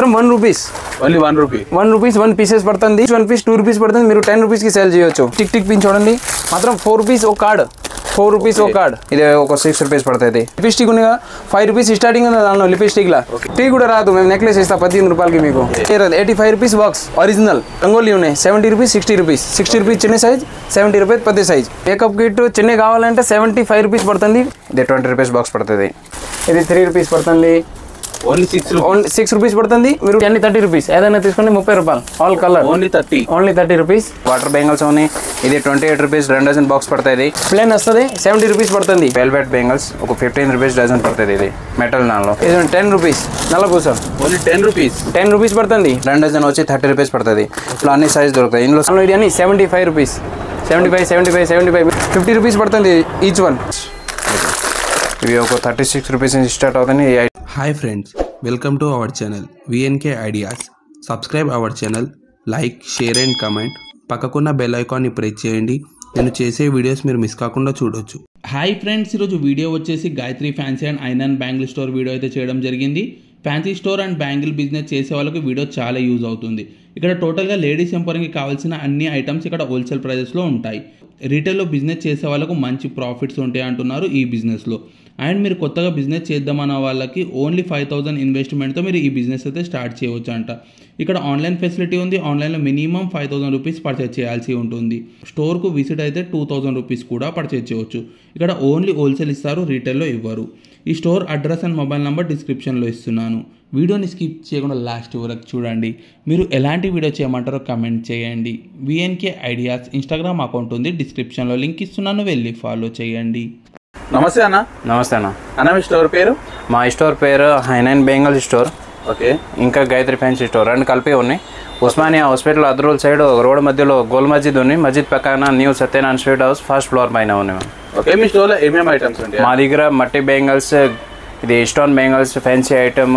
1 rupees. Only 1 rupee. 1 rupees 1 pieces పడుతుంది. 1 piece 2 rupees పడుతుంది. మీరు 10 rupees కి సేల్ చేయొచ్చు. టిక్ టిక్ పిన్ చూడండి. మాత్రం 4 rupees ఒక కార్డ్. 4 rupees ఒక కార్డ్. ఇది ఒక 6 rupees పడుతుంది. లిప్స్టిక్ ఉన్నగా 5 rupees స్టార్టింగ్ ఉంది దానిలో లిప్స్టిక్ లా. టీ కూడా రాదు. మేము నెక్లెస్ ఇస్తా 15 రూపాయలకి మీకు. 85 rupees బాక్స్ ఒరిజినల్. రంగోలీ ఉన్నాయి 70 rupees 60 rupees. 60 rupees చిన్న సైజ్ 70 rupees పెద్ద సైజ్. మేకప్ కిట్ చిన్న కావాలంటే 75 rupees పడుతుంది. ఇది 20 rupees బాక్స్ పడుతుంది. ఇది 3 rupees పడుతుంది. Only 6 rupees పడుతుంది. మీరు అన్ని 30 rupees ఏదైనా తీసుకోండి 30 రూపాయలు all colour. Only 30 rupees. Water bangles ఉన్నాయి. ఇది 28 rupees 2 డజన్ బాక్స్ పడుతుంది. ప్లేన్ వస్తుంది 70 rupees పడుతుంది. వెల్వెట్ బెంగల్స్ ఒక 15 rupees డజన్ పడుతుంది. ఇది మెటల్ నాలో. ఇది 10 rupees నల్లపూస. Only 10 rupees. 10 rupees పడుతుంది. 2 డజన్ వచ్చి 30 rupees పడుతుంది. ఇట్లా అన్ని సైజ్ దొరుకుతాయి. ఇందులో ఇది అన్ని 75 rupees. 75 50 rupees పడుతుంది ఈచ్ వన్. ఇవి ఒక 36 rupees నుంచి స్టార్ట్ అవుతుంది. Hi friends, welcome to our channel VNK Ideas. Subscribe our channel, like, share and comment. పక్కకున్న బెల్ ఐకాన్ని ప్రెస్ చేయండి. నేను చేసే వీడియోస్ మీరు మిస్ కాకుండా చూడొచ్చు. హాయ్ ఫ్రెండ్స్, ఈరోజు వీడియో వచ్చేసి గాయత్రి ఫ్యాన్సీ అండ్ ఐనన్ బ్యాంగిల్ స్టోర్ వీడియో అయితే చేయడం జరిగింది. Fancy store and bangle business చేసే వాళ్ళకి వీడియో చాలా యూజ్ అవుతుంది. ఇక్కడ టోటల్గా లేడీస్ ఎంపవరింగ్కి కావాల్సిన అన్ని ఐటమ్స్ ఇక్కడ హోల్సేల్ ప్రైజెస్లో ఉంటాయి. రీటైల్లో బిజినెస్ చేసే వాళ్ళకు మంచి ప్రాఫిట్స్ ఉంటాయి అంటున్నారు ఈ బిజినెస్లో. అండ్ మీరు కొత్తగా బిజినెస్ చేద్దామన్న వాళ్ళకి ఓన్లీ 5,000 ఇన్వెస్ట్మెంట్తో మీరు ఈ బిజినెస్ అయితే స్టార్ట్ చేయవచ్చు అంట. ఇక్కడ ఆన్లైన్ ఫెసిలిటీ ఉంది. ఆన్లైన్లో మినిమం 5,000 రూపీస్ పర్చేజ్ చేయాల్సి ఉంటుంది. స్టోర్కు విజిట్ అయితే 2,000 రూపీస్ కూడా పర్చేజ్ చేయవచ్చు. ఇక్కడ ఓన్లీ హోల్సేల్ ఇస్తారు, రీటైల్లో ఇవ్వరు. ఈ store address and mobile number డిస్క్రిప్షన్లో ఇస్తున్నాను. వీడియోని స్కిప్ చేయకుండా లాస్ట్ వరకు చూడండి. మీరు ఎలాంటి వీడియో చేయమంటారో కమెంట్ చేయండి. విఎన్కే ఐడియాస్ ఇన్స్టాగ్రామ్ అకౌంట్ ఉంది, డిస్క్రిప్షన్లో లింక్ ఇస్తున్నాను, వెళ్ళి ఫాలో చేయండి. నమస్తే అన్న. నమస్తే అన్న. అన్న మీ స్టోర్ పేరు? మా స్టోర్ పేరు ఐనన్ బెంగల్ స్టోర్. ఓకే. ఇంకా గాయత్రి ఫ్యాన్సీ స్టోర్ రెండు కలిపి ఉన్నాయి. ఉస్మానియా హాస్పిటల్ అద్రూల్ సైడ్ రోడ్ మధ్యలో గోల్ మస్జిద్ ఉంది. మస్జిద్ పక్కన new Satyanarayana sweet house first floor పైన ఉన్నాయి. ఓకే. మీ స్టోర్లో ఏమేమి ఐటమ్స్ ఉంటాయి? మా దగ్గర మట్టి బెంగల్స్, ఇది stone bangles, fancy item,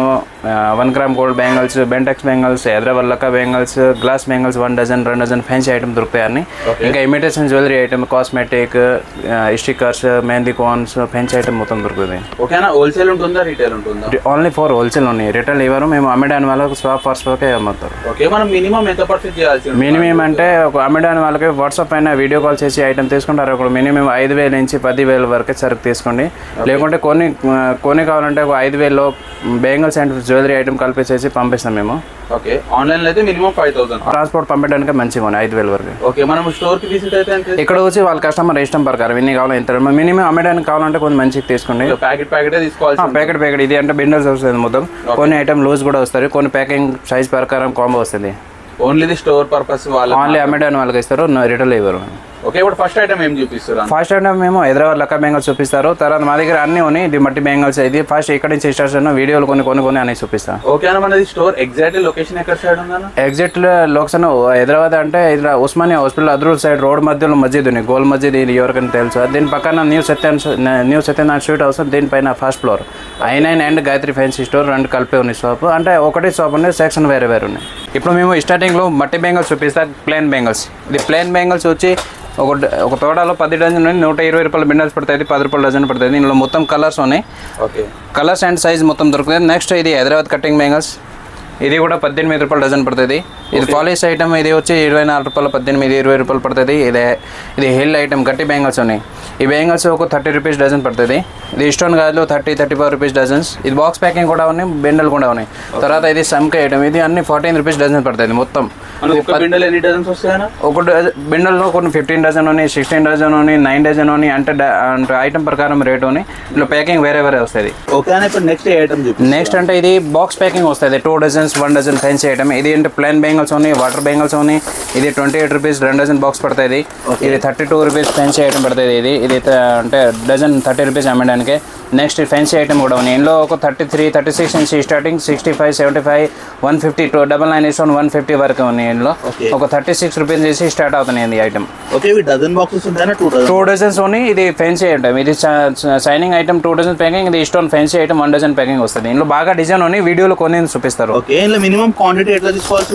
1 gram gold bangles, Bentex bangles, Hyderabad లక్క bangles, glass bangles 1 dozen 2 dozen fancy item దొరుకుతాయి అన్ని. ఇంకా imitation jewellery item, cosmetic, stickers, mehndi cones, fancy item మొత్తం దొరుకుతుంది. ఓకేనా? హోల్సేల్ ఉంటుందా, రీటైల్ ఉంటుందా? ఓన్లీ ఫర్ హోల్సేల్ ఉన్నాయి, రిటైల్ ఇవ్వరు. మేము అమ్మడానికి వాళ్ళకి స్వాప్ ఫాస్ట్కే అమ్ముతారు. ఓకే. మనం మినిమం ఎంత పర్చేజ్ చేయాల్సి? మినిమం అంటే ఒక అమ్మడానికి వాళ్ళకి వాట్సాప్ పైన వీడియో కాల్ చేసి ఐటమ్ తీసుకుంటారు. అక్కడ మినిమం 5,000 నుంచి 10,000 వరకు సరుకు తీసుకోండి. లేకుంటే కొన్ని కావాలంటే ఒక 5,000 బెంగల్స్ అండ్ జ్యువెలరీ ఐటమ్ కలిపేసేసి పంపిస్తాం మేము. ఓకే. ఆన్లైన్ అయితే మినిమం 5,000. ట్రాన్స్పోర్ట్ పంపించడానికి మంచిగా ఉన్నాయి 5,000 వరకు. ఓకే. మనం స్టోర్ కి విజిట్ అయితే ఇక్కడ వచ్చి వాళ్ళ కస్టమర్ ఇష్టం ప్రకారం ఎన్ని కావాలో ఎంత మినిమం అమ్మడానికి కావాలంటే కొంచెం మంచిగా తీసుకోండి. ప్యాకెట్ తీసుకోవాలి. ప్యాకెట్ ఇది అంటే బిండల్స్ వస్తుంది మొత్తం. కొన్ని ఐటమ్ లూజ్ కూడా వస్తారు, కొన్ని ప్యాకింగ్ సైజ్ ప్రకారం కాంబో వస్తుంది. ఓన్లీ ది స్టోర్ పర్పస్ వాళ్ళు ఓన్లీ అమ్మడానికి వాళ్ళకి ఇస్తారు, రిటైల్ ఇవ్వరు. ఓకే. ఇప్పుడు ఫస్ట్ ఐటమ్ ఏం చూపిస్తారు? ఫస్ట్ ఐటమ్ మేము హైదరాబాద్ లక్క బెంగల్స్ చూపిస్తారు. తర్వాత మా దగ్గర అన్ని ఉన్నాయి. ఇది మట్టి బెంగల్స్. ఇది ఫస్ట్ ఇక్కడ నుంచి స్టార్ట్ వీడియోలు కొన్ని అని చూపిస్తాను. ఓకే అన్న. మనది స్టోర్ ఎగ్జాక్ట్ లొకేషన్ ఎక్కడ సైడ్ ఉందన్న? ఎగ్జాక్ట్ లొకేషన్ హైదరాబాద్ అంటే ఉస్మానియా హాస్పిటల్ అద్రూల్ సైడ్ రోడ్ మధ్యలో మస్జిద్ ఉంది, గోల్ మస్జిద్. ఇది ఎవరికైనా తెలుసు. దీని పక్కన న్యూ సత్యనారాయణ స్వీట్ హౌస్, దీనిపైన ఫస్ట్ ఫ్లోర్ ఐనన్ అండ్ గాయత్రి ఫ్యాన్సీ స్టోర్ రెండు కలిపి ఉన్నాయి షాప్. అంటే ఒకటి షాప్ ఉంది, సెక్షన్ వేరే ఉన్నాయి. ఇప్పుడు మేము స్టార్టింగ్లో మట్టి బెంగల్స్ చూపిస్తాం. Plain bangles. ఇది ప్లేన్ బెంగల్స్ వచ్చి ఒక తోటలో 10 డజన్ నుండి 120 రూపాయల బిండల్స్ పడుతుంది, 10 రూపాయల డజన్ పడుతుంది. ఇందులో మొత్తం కలర్స్ ఉన్నాయి. ఓకే. కలర్స్ అండ్ సైజ్ మొత్తం దొరుకుతుంది. నెక్స్ట్ ఇది హైదరాబాద్ కటింగ్ బెంగల్స్. ఇది కూడా 18 రూపాయల డజన్ పడుతుంది. ఇది పాలిష్ ఐటమ్. ఇది వచ్చి 24 రూపాయలు, 18, 20 రూపాయలు పడుతుంది. ఇది హిల్ ఐటమ్ గట్టి బెంగల్స్ ఉన్నాయి. ఈ బెంగల్స్ ఒక 30 రూపీస్ డజన్ పడుతుంది. ఇది స్టోన్ గాజులు 30-35 రూపీస్ డజన్స్. ఇది బాక్స్ ప్యాకింగ్ కూడా ఉన్నాయి, బెండల్ కూడా ఉన్నాయి. తర్వాత ఇది సంక ఐటమ్. ఇది అన్ని 14 రూపీస్ డజన్ పడుతుంది మొత్తం. ఒక బిండల్లో కొన్ని 15 డజన్ ఉన్నాయి, 16 డజన్ ఉన్నాయి, 9 డజన్ ఉన్నాయి. అంటే ఐటమ్ ప్రకారం రేట్ ఉన్నాయి. ఇట్లా ప్యాకింగ్ వేరే వస్తుంది. నెక్స్ట్ అంటే ఇది బాక్స్ ప్యాకింగ్ వస్తుంది. 2 డజన్స్ 1 డజన్ ఫ్యాన్సీ ఐటమ్. ఇది అంటే ప్లేన్ బెంగల్స్ ఉన్నాయి, వాటర్ బెంగల్స్ ఉన్నాయి. ఇది 28 రూపీస్ 2 డజన్ బాక్స్ పడుతుంది. ఇది 32 రూపీస్ ఫ్యాన్సీ ఐటమ్ పడుతుంది. ఇది అంటే డజన్ 30 రూపీస్ అమ్మడానికి. నెక్స్ట్ ఫ్యాన్సీ ఐటమ్ కూడా ఉన్నాయి. ఇందులో ఒక 33, 36 నుంచి స్టార్టింగ్ 65, 75, 150, 99, 150 వరకు ఉన్నాయి. ఇందులో ఒక 36 రూపీస్ చేసి స్టార్ట్ అవుతున్నాయి ఈ ఐటమ్. 2 డజన్స్ ఉన్నాయి. ఇది ఫ్యాన్సీ ఐటమ్. ఇది సైనింగ్ ఐటమ్ 2 డజన్ ప్యాకింగ్. ఇది stone fancy item 1 dozen packing వస్తుంది. ఇందులో బాగా డిజైన్ ఉన్నాయి. వీడియోలో కొన్ని చూపిస్తారు.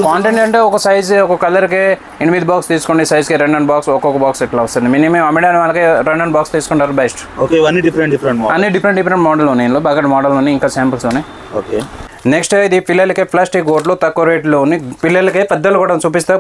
క్వాంటిటీ అంటే ఒక సైజ్ ఒక కలర్కి 8 బాక్స్ తీసుకోండి, సైజ్కి 2 బాక్స్, ఒక్కొక్క బాక్స్ ఇట్లా వస్తుంది. మినిమం అమ్మడానికి వాళ్ళకి 2 బాక్స్ తీసుకుంటారు బెస్ట్. అన్ని డిఫరెంట్ మోడల్ ఉన్నాయి. ఇందులో బాగా మోడల్ ఉన్నాయి, ఇంకా శాంపుల్స్ ఉన్నాయి. ఓకే. నెక్స్ట్ ఇది పిల్లలకి ప్లాస్టిక్ గోట్లు తక్కువ రేట్లో ఉన్నాయి. పిల్లలకి పెద్దలు కూడా చూపిస్తా.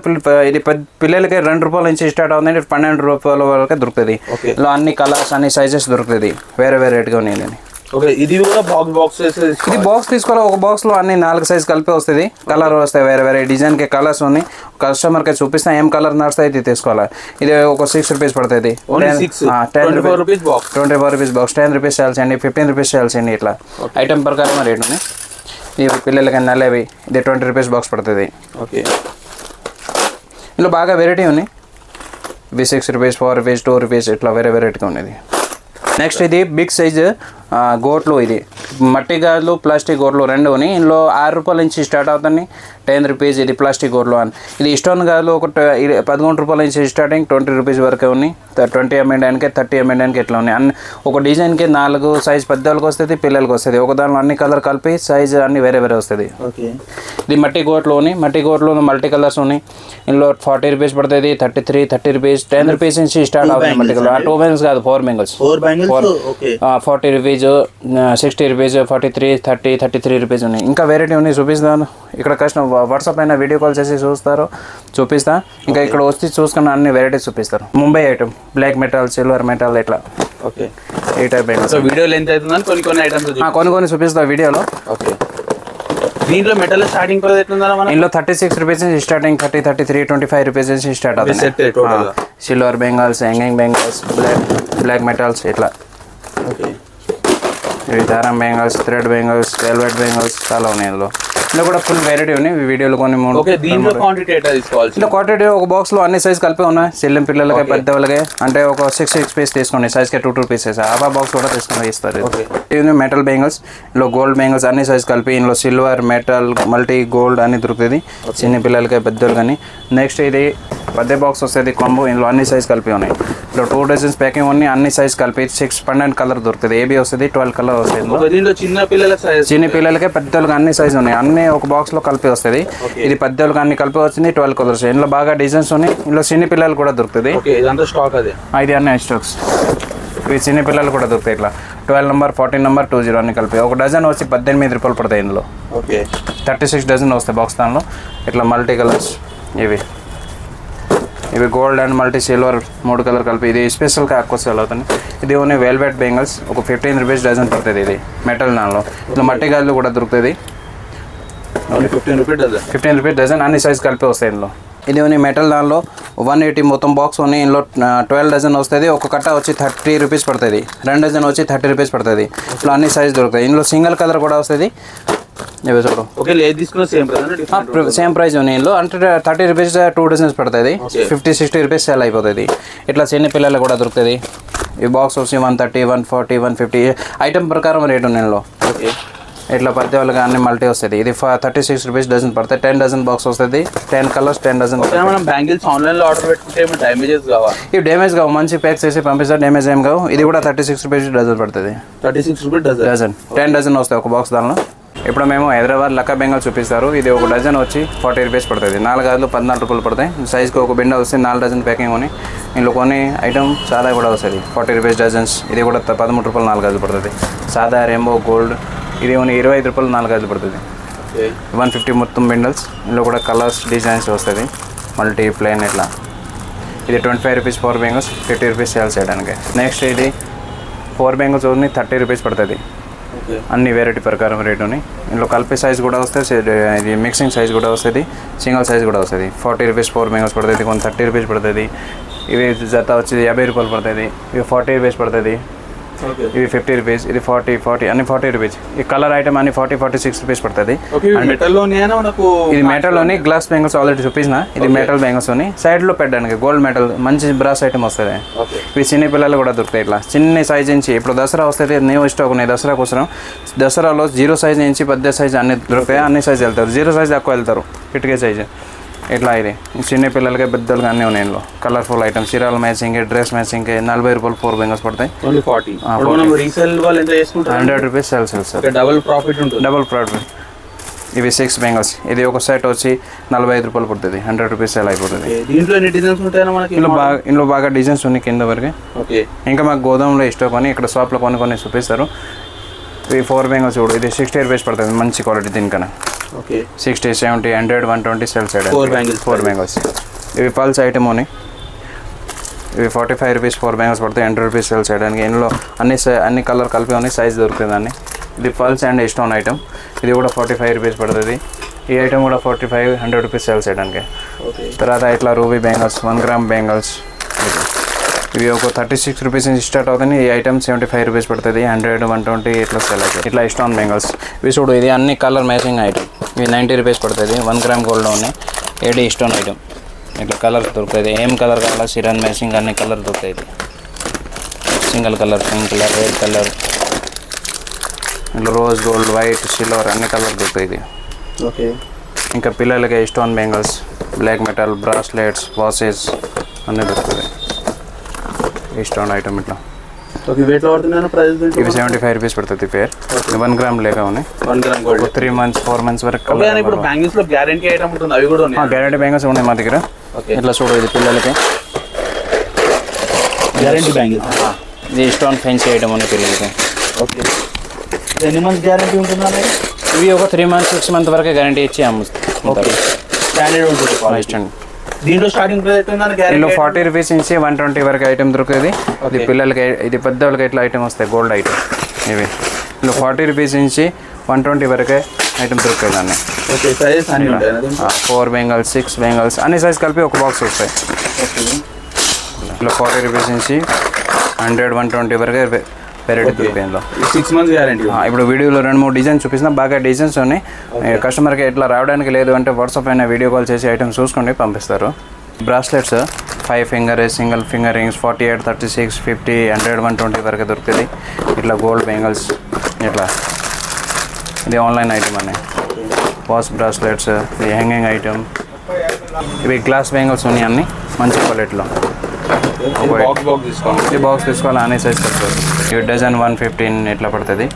ఇది పిల్లలకి ₹2 నుంచి స్టార్ట్ అవుతుంది, ₹12 వరకు దొరుకుతుంది. ఇలా అన్ని కలర్స్ అన్ని సైజెస్ దొరుకుతుంది, వేరే వేరే రేట్గా ఉన్నాయి. ఓకే, ఇది కూడా బాక్స్ ఇది బాక్స్ తీసుకోవాలి. ఒక బాక్స్లో అన్ని 4 సైజ్ కలిపి వస్తుంది. కలర్ వస్తాయి, వేరే వేరే డిజైన్కి కలర్స్ ఉన్నాయి. కస్టమర్కి చూపిస్తా ఏం కలర్ నడుస్తాయి ఇది తీసుకోవాలి. ఇది ఒక ₹6 పడుతుంది. ₹10 బాక్స్, ₹10 సేల్స్ అండి, ₹15 సేల్స్ అండి. ఇట్లా ఐటమ్ ప్రకారం రేట్ ఉన్నాయి. ఇవి పిల్లలకి నల్లవి, ఇది ₹20 బాక్స్ పడుతుంది. ఓకే, ఇందులో బాగా వెరైటీ ఉన్నాయి. ఇవి ₹6, ₹4, ₹2 ఇట్లా వేరే వెరైటీగా ఉన్నది. నెక్స్ట్ ఇది బిగ్ సైజ్ గోట్లు. ఇది మట్టి గాజులు ప్లాస్టిక్ గోట్లు రెండు ఉన్నాయి. ఇందులో ₹6 నుంచి స్టార్ట్ అవుతుంది, ₹10 ఇది ప్లాస్టిక్ గోట్లు అని. ఇది స్టోన్ గాజులు ఒక ₹11 నుంచి స్టార్టింగ్ ₹20 వరకు ఉన్నాయి. 20 ఎంఎండానికి 30 ఎంఎండానికి ఎట్లా ఉన్నాయి. అన్ని ఒక డిజైన్కి 4 సైజ్ పెద్దవాళ్ళకి వస్తుంది, పిల్లలకి వస్తుంది. ఒక దానిలో అన్ని కలర్ కలిపి సైజ్ అన్ని వేరే వేరే వస్తుంది. ఓకే, ఇది మట్టి గోట్లు ఉన్నాయి. మట్టి గోట్లు మల్టీ కలర్స్ ఉన్నాయి. ఇందులో ₹40 పడుతుంది, ₹33, ₹30, ₹10 నుంచి స్టార్ట్ అవుతుంది. మట్టి కలర్ 2 బ్యాంగిల్స్ కాదు, 4 బ్యాంగిల్స్. ₹40, ₹60, ₹43, ₹30, ₹33 ఉన్నాయి. ఇంకా వెరైటీ ఉన్నాయి, చూపిస్తాను. ఇక్కడ కస్టమర్ వాట్సాప్ అయినా వీడియో కాల్ చేసి చూపిస్తా. ఇంకా ఇక్కడ వస్తే చూసుకున్న అన్ని వెరైటీస్ చూపిస్తారు. Mumbai item, black metal, silver metal ఇట్లా. ఓకే, ఈ టైప్ సో వీడియో లెంత్ అవుతుందని కొన్ని ఐటమ్స్ కొన్ని చూపిస్తా వీడియోలో. ఓకే, దీంట్లో మెటల్ స్టార్టింగ్ ప్రైస్ ఎట్లుందా? ఇందులో ₹36 నుంచి స్టార్టింగ్, ₹30, ₹33, ₹25 నుంచి స్టార్ట్ అవుతుంది. Silver bangles, hanging bangles, black metals ఇట్లా. ఓకే, ఇవి దారం bangles, thread bangles, velvet bangles చాలా ఉన్నాయి. ఇందులో కూడా ఫుల్ వెరైటీ ఉన్నాయి. వీడియోలో కొన్ని 3 క్వాంటిటీ ఒక బాక్స్ లో అన్ని సైజ్ కలిపి ఉన్నాయి. చెల్లిం పిల్లలకి పెద్దవాళ్ళకి అంటే ఒక 6 పీస్ తీసుకోండి, సైజ్ కి 2 పీసెస్ ఆ బాక్స్ కూడా తీసుకొని ఇస్తారు. ఇది మెటల్ బెంగిల్స్, ఇందులో గోల్డ్ బెంగిల్స్ అన్ని సైజ్ కలిపి. ఇందులో సిల్వర్, మెటల్, మల్టీ గోల్డ్ అన్ని దొరుకుతుంది చిన్న పిల్లలకి పెద్దలు కానీ. నెక్స్ట్ ఇది పెద్ద బాక్స్ వస్తుంది కాంబో, ఇందులో అన్ని సైజ్ కలిపి ఉన్నాయి. ఇందులో 2 డజన్స్ ప్యాకింగ్ ఉన్నాయి, అన్ని సైజ్ కలిపి 6 12 కలర్ దొరుకుతుంది. ఏబీ వస్తుంది, 12 కలర్ వస్తుంది. చిన్న పిల్లలకి పెద్దలకు అన్ని సైజ్ ఉన్నాయి, అన్ని ఒక బాక్స్ లో కలిపి వస్తుంది. ఇది పెద్దలకు అన్ని కలిపి వచ్చింది, 12 కలర్స్. ఇందులో బాగా డిజైన్స్ ఉన్నాయి. ఇందులో చిన్న పిల్లలు కూడా దొరుకుతుంది. ఇది అన్ని స్టాక్స్, ఇవి చిన్న పిల్లలు కూడా దొరుకుతాయి. ఇట్లా 12 నెంబర్, 14 నెంబర్, 20 అన్ని కలిపి. ఒక డజన్ వచ్చి ₹18 పడతాయి. ఇందులో 36 డజన్ వస్తాయి బాక్స్. దానిలో ఇట్లా మల్టీ కలర్స్, ఇవి gold and multi silver 3 colour కలిపి. ఇది స్పెషల్గా ఎక్కువ సేల్ అవుతుంది. ఇది ఓన్లీ వెల్వెట్ బెంగల్స్, ఒక ₹15 డజన్ పడుతుంది. ఇది మెటల్ దానిలో. ఇందులో మట్టి గాజులు కూడా దొరుకుతుంది, ₹15 డజన్, అన్ని సైజ్ కలిపి వస్తాయి. ఇందులో ఇది ఓన్లీ మెటల్ దానిలో 180 మొత్తం బాక్స్ ఉన్నాయి. ఇందులో 12 డజన్ వస్తుంది. ఒక కట్ట వచ్చి ₹30 పడుతుంది, 2 డజన్ వచ్చి ₹30 పడుతుంది. ఇందులో అన్ని సైజ్ దొరుకుతాయి. ఇందులో సింగిల్ కలర్ కూడా వస్తుంది. ఇవి చూడు, సేమ్ ప్రైస్ ఉన్నాయి. ఇందులో అంటే ₹30 2 డజన్స్ పడుతుంది, ₹50-60 సేల్ అయిపోతుంది. ఇట్లా చిన్న పిల్లలు కూడా దొరుకుతుంది. ఈ బాక్స్ వచ్చి 130, 140, 150 ఐటమ్ ప్రకారం రేట్ ఉన్నాయి. ఇందులో ఇట్లా పెద్ద వాళ్ళకి అన్ని మల్టీ వస్తుంది. ఇది ₹36 డజన్ పడుతుంది. 10 డజన్ బాక్స్ వస్తుంది, 10 కలర్స్, 10 డజన్. బ్యాంగిల్స్ ఆన్లైన్ లో ఆర్డర్ పెట్టుకుంటే ఇవి డ్యామేజ్ కావు, మంచి ప్యాక్ చేసి పంపిస్తారు, డ్యామేజ్ ఏం కావు. ఇది కూడా ₹36 డజన్ పడుతుంది, డజన్ 10 డజన్ వస్తాయి ఒక బాక్స్ దానిలో. ఇప్పుడు మేము హైదరాబాద్ లక్క బెంగాల్ చూపిస్తారు. ఇది ఒక డజన్ వచ్చి ₹40 పడుతుంది. 4 గాజులు ₹14 పడతాయి. సైజ్కి ఒక బిండ వస్తుంది, 4 డజన్ ప్యాకింగ్ ఉన్నాయి. ఇందులో కొన్ని ఐటమ్ చాలా కూడా వస్తుంది, ₹40 డజన్స్. ఇది కూడా ₹13 4 గాజులు పడుతుంది. సాదా రెయిన్బో గోల్డ్, ఇది ఓన్లీ ₹25 4 గాజులు పడుతుంది. 150 మొత్తం బిండల్స్. ఇందులో కూడా కలర్స్ డిజైన్స్ వస్తుంది, మల్టీ ప్లేన్ ఇట్లా. ఇది ₹25 4 బెంగల్స్, ₹50 సేల్ చేయడానికి. నెక్స్ట్ ఇది 4 బెంగల్స్ ఓన్లీ ₹30 పడుతుంది. అన్ని వెరైటీ ప్రకారం రేట్ ఉన్నాయి. ఇందులో కలిపి సైజ్ కూడా వస్తుంది, ఇది మిక్సింగ్ సైజ్ కూడా వస్తుంది, సింగిల్ సైజ్ కూడా వస్తుంది. ₹40 4 బెంగల్స్ పడుతుంది, కొన్ని ₹30 పడుతుంది. ఇవి జత వచ్చి ₹50 పడుతుంది. ఇవి ₹40 పడుతుంది. ఇవి ₹50, ఇది 40 అన్ని ₹40. ఈ కలర్ ఐటమ్ అన్ని ₹46 పడుతుంది. ఇది మెటల్లోని గ్లాస్ బెంగల్స్ ఆల్రెడీ చూపించిన. ఇది మెటల్ బెంగల్స్ అని సైడ్లో పెట్టడానికి గోల్డ్ మెటల్ మంచి బ్రాస్ ఐటమ్ వస్తుంది. ఇవి చిన్న పిల్లలు కూడా దొరుకుతాయి. ఇట్లా చిన్న సైజ్ నుంచి ఇప్పుడు దసరా వస్తుంది, న్యూ స్టాక్ ఉన్నాయి దసరా కోసం. దసరాలో 0 సైజ్ నుంచి పెద్ద సైజ్ అన్ని దొరుకుతాయి, అన్ని సైజ్ వెళ్తారు. 0 సైజ్ ఎక్కువ వెళ్తారు, ఇటుకే సైజ్ ఇట్లా. ఇది చిన్న పిల్లలకి పెద్దలుగా అన్నీ ఉన్నాయి. ఇందులో colourful items, Chirala matching, dress matching ₹40 4 bangles పడతాయి. ₹100 సేల్ సార్, డబుల్ ప్రాఫిట్. ఇవి 6 బెంగల్స్. ఇది ఒక సెట్ వచ్చి ₹45 పడుతుంది, ₹100 సేల్ అయిపోతుంది. ఇందులో బాగా డిజైన్స్ ఉన్నాయి కింద వరకు. ఇంకా మాకు గోదాంలో స్టాక్ అని ఇక్కడ షాప్లో కొన్ని చూపిస్తారు. ఇవి 4 బెంగల్స్ చూడు, ఇది 60 రూపీస్ పడుతుంది, మంచి క్వాలిటీ దీనికన్నా. Okay 60, 70, 100, 120 cell side 4 bangles. ఇవి పల్స్ ఐటమ్ ఉన్నాయి, ఇవి 45 రూపీస్ 4 బెంగల్స్ పడతాయి, 100 రూపీస్ సెల్ చేయడానికి. ఇందులో అన్ని కలర్ కలిపి ఉన్నాయి, సైజ్ దొరుకుతుందండి. ఇది పల్స్ అండ్ స్టోన్ ఐటమ్, ఇది కూడా 45 రూపీస్ పడుతుంది. ఈ ఐటమ్ కూడా 45, 100 రూపీస్ సెల్ చేయడానికి. తర్వాత ఇట్లా రూబీ బెంగల్స్ 1 గ్రామ్ బెంగల్స్, ఇవి ఒక 36 రూపీస్ నుంచి స్టార్ట్ అవుతుంది. ఈ ఐటమ్ 75 రూపీస్ పడుతుంది, 100, 120 ఇట్లా సెల్ అవుతుంది. ఇట్లా స్టోన్ బెంగల్స్ ఇవి చూడు, ఇది అన్ని కలర్ మ్యాచింగ్ ఐటమ్, ఇవి 90 రూపీస్ పడుతుంది. 1 గ్రామ్ గోల్డ్లో ఉన్నాయి, ఏడి స్టోన్ ఐటమ్. ఇట్లా కలర్ దొరుకుతుంది, ఏం కలర్ కావాలా సిరన్ మ్యాచింగ్ అన్ని కలర్ దొరుకుతాయి. Single colour, pink colour, red colour, ఇట్లా రోజ్ గోల్డ్, వైట్, సిల్వర్ అన్ని కలర్ దొరుకుతాయి. ఓకే ఇంకా పిల్లలకి stone bangles, black metal, bracelets, watches అన్నీ దొరుకుతుంది. ఈ స్టోన్ ఐటమ్ ఇట్లా ఓకే వెయిట్ పడుతున్నాను ప్రైస్ ఇవి 75 రూపీస్ పడుతుంది పేర్. 1 గ్రామ్ లేక ఉన్నాయి, 1 గ్రామ్ గోల్డ్ 3 months 4 months వరకు. ఇప్పుడు బ్యాంగిల్స్ లో గ్యారంటీ ఐటమ్ ఉంటుంది, అవి కూడా ఉన్నాయి. గ్యారంటీ బ్యాంగిల్స్ ఉన్నాయి మా దగ్గర. ఇట్లా చూడు, ఇది పిల్లలకి గ్యారంటీ బ్యాంగిల్స్, ఇది స్టోన్ ఫెన్సీ ఐటమ్ ఉన్నాయి పిల్లలకి. ఓకే ఎన్ని మంత్స్ గ్యారంటీ ఉంటుందా? ఇవి ఒక 3 months 6 months వరకు గ్యారంటీ ఇచ్చి అమ్ముతారు. స్టాండర్డ్ ఉంటుంది. దీంట్లో స్టార్టింగ్ ప్రైస్ దీంట్లో 40 రూపీస్ నుంచి 120 వరకు ఐటమ్ దొరుకుతుంది. ఇది పిల్లలకి, ఇది పెద్దవాళ్ళకి ఎట్లా ఐటమ్ వస్తాయి, గోల్డ్ ఐటమ్ ఇవి. ఇందులో 40 రూపీస్ నుంచి 120 వరకే ఐటమ్ దొరుకుతుంది అన్నీ. 4 బెంగల్స్ 6 బెంగల్స్ అన్ని సైజ్ కలిపి ఒక బాక్స్ వస్తాయి. ఇందులో 40 రూపీస్ నుంచి 100, 120 వరకే వెరైటీ దొరుకుతాయి. ఇందులో 6 months గ్యారంటీ. ఇప్పుడు వీడియోలో 2-3 డిజైన్స్ చూపిస్తున్నా, బాగా డిజైన్స్ ఉన్నాయి. కస్టమర్కి ఎట్లా రావడానికి లేదు అంటే వాట్సాప్ అయినా వీడియో కాల్ చేసి ఐటమ్స్ చూసుకొని పంపిస్తారు. Bracelets 5 finger, single finger rings 48, 36, 50, 100, 120 వరకు దొరుకుతుంది. ఇట్లా గోల్డ్ బెంగల్స్ ఇట్లా, ఇది ఆన్లైన్ ఐటమ్ అన్నీ. వాచ్ బ్రాస్లెట్స్, ఇది హ్యాంగింగ్ ఐటమ్, ఇవి గ్లాస్ బెంగల్స్ ఉన్నాయి అన్నీ మంచి క్వాలిటీలో. ఈ బాక్స్ తీసుకోవాలి, అనే సైజ్ పడుతుంది. ఇవి డజన్ 115 ఇట్లా పడుతుంది.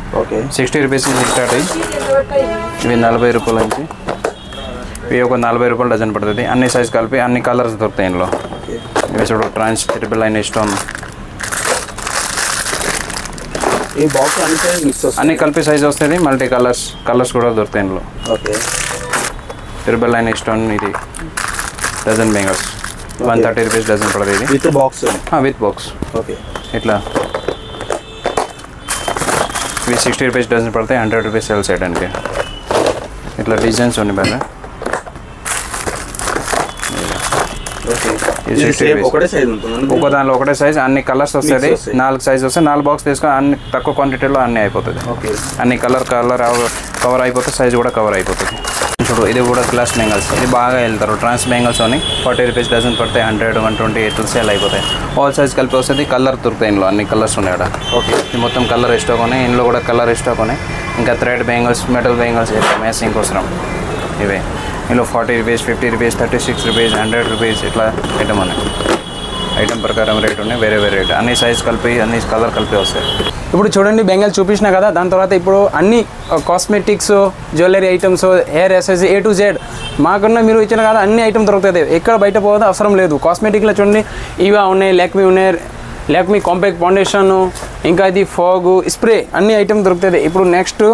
60 రూపీస్ నుంచి స్టార్ట్ అయ్యి ఇవి 40 రూపాయల నుంచి, ఇవి ఒక 40 రూపాయలు డజన్ పడుతుంది. అన్ని సైజ్ కలిపి అన్ని కలర్స్ దొరుకుతాయి ఇందులో. ఇవి చూడు, ట్రాన్స్ ట్రిపుల్ లైన్ స్టోన్, అన్ని కలిపి సైజ్ వస్తుంది. మల్టీ కలర్స్ కూడా దొరుకుతాయి ఇందులో. ట్రిపుల్ లైన్ స్టోన్, ఇది డజన్ బెంగల్స్ 130 రూపీస్ డజన్ పడుతుంది. ఇది with box, with box. Okay ఇట్లా ఇవి 60 రూపీస్ డజన్ పడతాయి, 100 రూపీస్ సేల్ చేయడానికి. ఇట్లా డిజైన్స్ ఉన్నాయి బాగా. ఒక దానిలో ఒకటే సైజ్, అన్ని కలర్స్ వస్తుంది. 4 సైజ్ వస్తాయి. 4 బాక్స్ తీసుకొని అన్ని తక్కువ క్వాంటిటీలో అన్నీ అయిపోతుంది. అన్ని కలర్ కవర్ అయిపోతుంది, సైజ్ కూడా కవర్ అయిపోతుంది. చూడు, ఇది కూడా గ్లాస్ బెంగల్స్, ఇది బాగా వెళ్తారు. ట్రాన్స్ బెంగల్స్ అని 40 రూపీస్ డజన్ పడతాయి, 100, 120 ఇట్లా సేల్ అయిపోతాయి. ఆల్ సైజ్ కలిపి వస్తుంది. కలర్ దొరుకుతాయి ఇందులో, అన్ని కలర్స్ ఉన్నాయి ఇక్కడ. ఇది మొత్తం కలర్ స్టాక్ ఉన్నాయి. ఇందులో కూడా కలర్ స్టాక్ ఉన్నాయి. ఇంకా థ్రెడ్ బెంగల్స్, మెటల్ బెంగల్స్ ఇట్లా మ్యాచింగ్ కోసం ఇవే. ఇందులో 40 రూపీస్, 50 రూపీస్, 36 రూపీస్, 100 రూపీస్ ఇట్లా ఐటమ్ ఉన్నాయి. ఐటమ్ ప్రకారం రేట్ ఉన్నాయి, వేరే రేట్. అన్ని సైజ్ కలిపి, అన్ని కలర్ కలిపి వస్తాయి. ఇప్పుడు చూడండి, బెంగల్ చూపించిన కదా. దాని తర్వాత ఇప్పుడు అన్ని cosmetics, jewellery items, hair accessory A to Z మాకున్న మీరు ఇచ్చిన కదా అన్ని ఐటమ్ దొరుకుతుంది. ఎక్కడ బయట పోవద్దు అవసరం లేదు. కాస్మెటిక్లో చూడండి, ఇవా ఉన్నాయి, లాక్మీ ఉన్నాయి, లాక్మీ కాంపాక్ట్ ఫౌండేషన్, ఇంకా ఇది ఫాగ్ స్ప్రే అన్ని ఐటమ్ దొరుకుతుంది. ఇప్పుడు నెక్స్ట్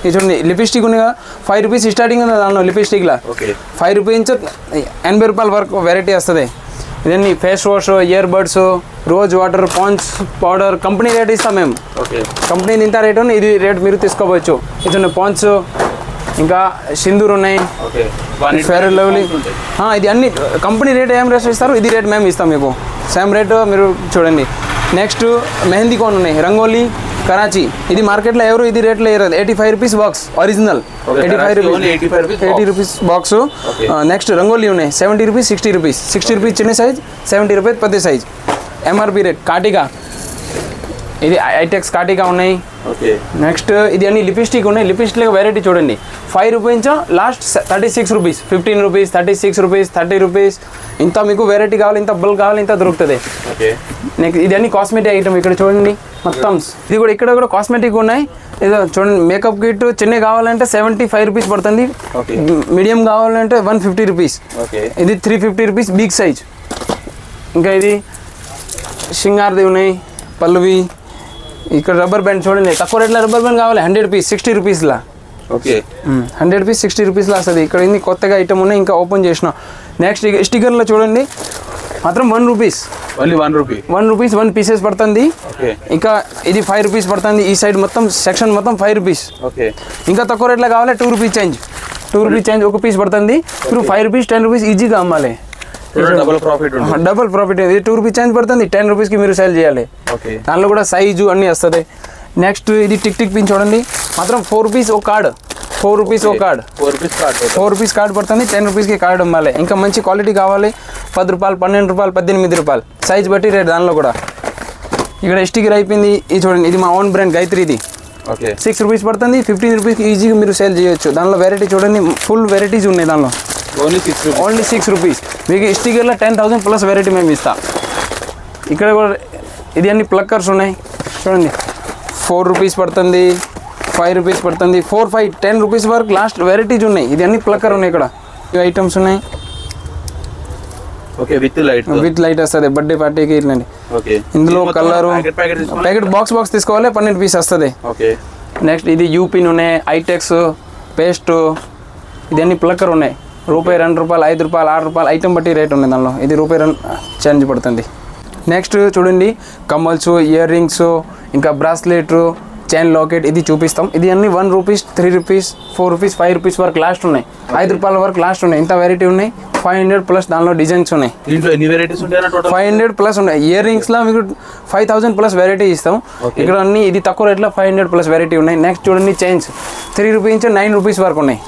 ఇది చూడండి, లిప్స్టిక్ ఉంది కదా, 5 రూపీస్ స్టార్టింగ్ ఉంది దానిలో. లిప్స్టిక్లో 5 రూపీస్ నుంచి 80 రూపాయల వరకు వెరైటీ వస్తుంది. ఇదన్నీ face wash, ear buds, rose water, Pond's powder company rate ఇస్తాం మేము. కంపెనీ ఇంత రేట్ ఉంది, ఇది రేట్ మీరు తీసుకోవచ్చు. ఇది పాండ్స్, ఇంకా సింధూర్ ఉన్నాయి, ఫెయిర్ అండ్ లవ్లీ. ఇది అన్ని కంపెనీ రేట్ ఏం రేట్ ఇస్తారు, ఇది రేట్ మేము ఇస్తాం మీకు. సేమ్ రేటు మీరు చూడండి. నెక్స్ట్ మెహందీ కోన్ ఉన్నాయి, రంగోలీ, కరాచీ. ఇది మార్కెట్లో ఎవరు ఇది రేట్లో ఇవ్వదు. 85 rupees box original, 80 rupees box. Next rangoli ఉన్నాయి 70 రూపీస్, 60 రూపీస్. 60 రూపీస్ చిన్న సైజ్, 70 రూపీస్ పెద్ద సైజ్. MRP rate. కాటికా, ఇది ఐటెక్స్ కాటికా ఉన్నాయి. నెక్స్ట్ ఇది అన్ని లిప్స్టిక్ ఉన్నాయి. లిప్స్టిక్ వెరైటీ చూడండి, 5 rupees last 36 rupees, 15 rupees, 36 rupees, 30 rupees. ఇంత మీకు వెరైటీ కావాలి, ఇంత బల్క్ కావాలి, ఇంత దొరుకుతుంది. నెక్స్ట్ ఇది అన్ని కాస్మెటిక్ ఐటమ్. ఇక్కడ చూడండి మొత్తం, ఇది కూడా ఇక్కడ కూడా కాస్మెటిక్ ఉన్నాయి. ఏదో చూడండి, మేకప్ కిట్ చిన్న కావాలంటే 75 రూపీస్ పడుతుంది. మీడియం కావాలంటే 150 రూపీస్. ఇది 350 రూపీస్ బిగ్ సైజ్. ఇంకా ఇది షింగార్ది ఉన్నాయి, పల్లవి, ఇక్కడ రబ్బర్ బ్యాండ్ చూడండి, తక్కువ రేట్లో రబ్బర్ బ్యాండ్ కావాలి 100 పీస్ 60 రూపీస్లా. ఓకే 100 పీస్ 60 రూపీస్లో వస్తుంది. ఇక్కడ ఇన్ని కొత్తగా ఐటమ్ ఉన్నాయి, ఇంకా ఓపెన్ చేసిన. నెక్స్ట్ స్టిక్కర్లో చూడండి మాత్రం 1 rupees, only 1 rupee. 1 rupees 1 pieces పడుతుంది. ఇంకా ఇది 5 రూపీస్ పడుతుంది. ఈ సైడ్ మొత్తం సెక్షన్ మొత్తం 5 రూపీస్. ఓకే ఇంకా తక్కువ రేట్లో కావాలి 2 రూపీస్ చేంజ్, 2 రూపీస్ చేంజ్ ఒక పీస్ పడుతుంది. ఇప్పుడు 5 రూపీస్ 10 రూపీస్ ఈజీగా అమ్మాలి. డబుల్ ప్రాఫిట్ ఇది 2 రూపీస్ చేంజ్ పడుతుంది, 10 రూపీస్కి మీరు సేల్ చేయాలి. దానిలో కూడా సైజు అన్నీ వస్తుంది. నెక్స్ట్ ఇది టిక్ టిక్ పిన్ చూడండి మాత్రం 4 రూపీస్ ఒక కార్డ్, 4 రూపీస్ ఒక కార్డ్, 4 రూపీస్ కార్డ్ పడుతుంది. 10 రూపీస్కి కార్డ్ అమ్మాలి. ఇంకా మంచి క్వాలిటీ కావాలి 10 రూపాయలు 12 రూపాయలు 18 రూపాయలు సైజ్ బట్టి రేట్. దానిలో కూడా ఇక్కడ స్టిక్కర్ అయిపోయింది. ఇది చూడండి, ఇది మా ఓన్ బ్రాండ్ గాయత్రిది. 6 రూపీస్ పడుతుంది, 15 రూపీస్కి ఈజీగా మీరు సేల్ చేయొచ్చు. దానిలో వెరైటీ చూడండి, ఫుల్ వెరైటీస్ ఉన్నాయి దానిలో. Only 6 rupees. మీకు స్టిక్కర్లో 10,000 ప్లస్ వెరైటీ మేము ఇస్తాం. ఇక్కడ కూడా ఇది అన్ని ప్లక్కర్స్ ఉన్నాయి చూడండి, 4 రూపీస్ పడుతుంది, 5 రూపీస్ పడుతుంది, 4, 5, 10 రూపీస్ వరకు లాస్ట్ వెరైటీస్ ఉన్నాయి. ఇది అన్ని ప్లక్కర్ ఉన్నాయి. ఇక్కడ ఐటమ్స్ ఉన్నాయి. విత్ లైట్ వస్తుంది బర్త్డే పార్టీకి. ఇట్లాంటి ఇందులో కలరు ప్యాకెట్ బాక్స్ తీసుకోవాలి, 12 పీస్ వస్తుంది. నెక్స్ట్ ఇది యూపిన్ ఉన్నాయి, ఐటెక్స్ పేస్ట్, ఇది అన్ని ప్లక్కర్ ఉన్నాయి. రూపాయి 2 రూపాయలు 5 రూపాయలు 6 రూపాయలు ఐటమ్ బట్టి రేట్ ఉంది దానిలో. ఇది రూపాయి 2 చేంజ్ పడుతుంది. నెక్స్ట్ చూడండి కమ్మల్స్, ఇయర్ రింగ్స్, ఇంకా బ్రాస్లెట్, చైన్ లాకెట్ ఇది చూపిస్తాం. ఇది అన్ని 1 రూపీస్ 3 రూపీస్ 4 రూపీస్ 5 రూపీస్ వరకు లాస్ట్ ఉన్నాయి. 5 రూపాయల వరకు లాస్ట్ ఉన్నాయి. ఇంత వెరైటీ ఉన్నాయి. 500 ప్లస్ దానిలో డిజైన్స్ ఉన్నాయి. 500 ప్లస్ ఉన్నాయి. ఇయర్ రింగ్స్లో మీకు 5,000 ప్లస్ వెరైటీ ఇస్తాం. ఇక్కడ అన్ని ఇది తక్కువ రేట్లో 500 ప్లస్ వెరైటీ ఉన్నాయి. నెక్స్ట్ చూడండి చైన్స్ 3 రూపీస్ నుంచి 9 రూపీస్ వరకు ఉన్నాయి.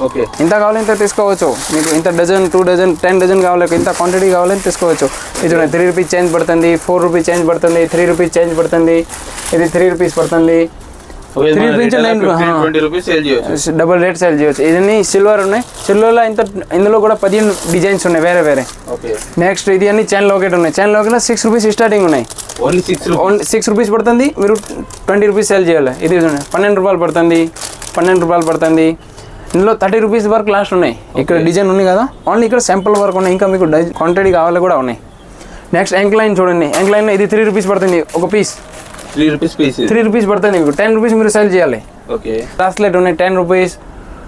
ఇంత కావాలి ఇంత తీసుకోవచ్చు. మీకు ఇంత డజన్ 2 డజన్ 10 డజన్ కావాలి, ఇంత క్వాంటిటీ కావాలని తీసుకోవచ్చు. ఇది చూడండి 3 రూపీస్ చేంజ్ పడుతుంది, 4 రూపీస్ చేంజ్ పడుతుంది, 3 రూపీస్ చేంజ్ పడుతుంది. ఇది 3 రూపీస్ పడుతుంది. 3 rupees 20 rupees double rate sale చేయవచ్చు. ఇది సిల్వర్ ఉన్నాయి. సిల్వర్లో ఇందులో కూడా 15 డిజైన్స్ ఉన్నాయి వేరే. నెక్స్ట్ ఇది అన్ని చైన్ లాకెట్ ఉన్నాయి. చైన్ లాకెట్లో 6 రూపీస్ స్టార్టింగ్ ఉన్నాయి. ఓన్లీ 6 రూపీస్ పడుతుంది. మీరు 20 రూపీస్ సేల్ చేయాలి. ఇది 12 రూపాయలు పడుతుంది, 12 రూపాయలు పడుతుంది. ఇందులో 30 రూపీస్ వరకు లాస్ట్ ఉన్నాయి. ఇక్కడ డిజైన్ ఉంది కదా, ఓన్లీ ఇక్కడ సింపుల్ వరకు ఉన్నాయి. ఇంకా మీకు క్వాంటిటీ కావాలి కూడా ఉన్నాయి. నెక్స్ట్ ఎంక్లైన్ చూడండి. ఎంక్లైన్లో ఇది 3 రూపీస్ పడుతుంది ఒక పీస్. 3 రూపీస్ పడుతుంది మీకు. 10 రూపీస్ మీరు సేల్ చేయాలి. బ్రాస్లెట్ ఉన్నాయి 10 రూపీస్,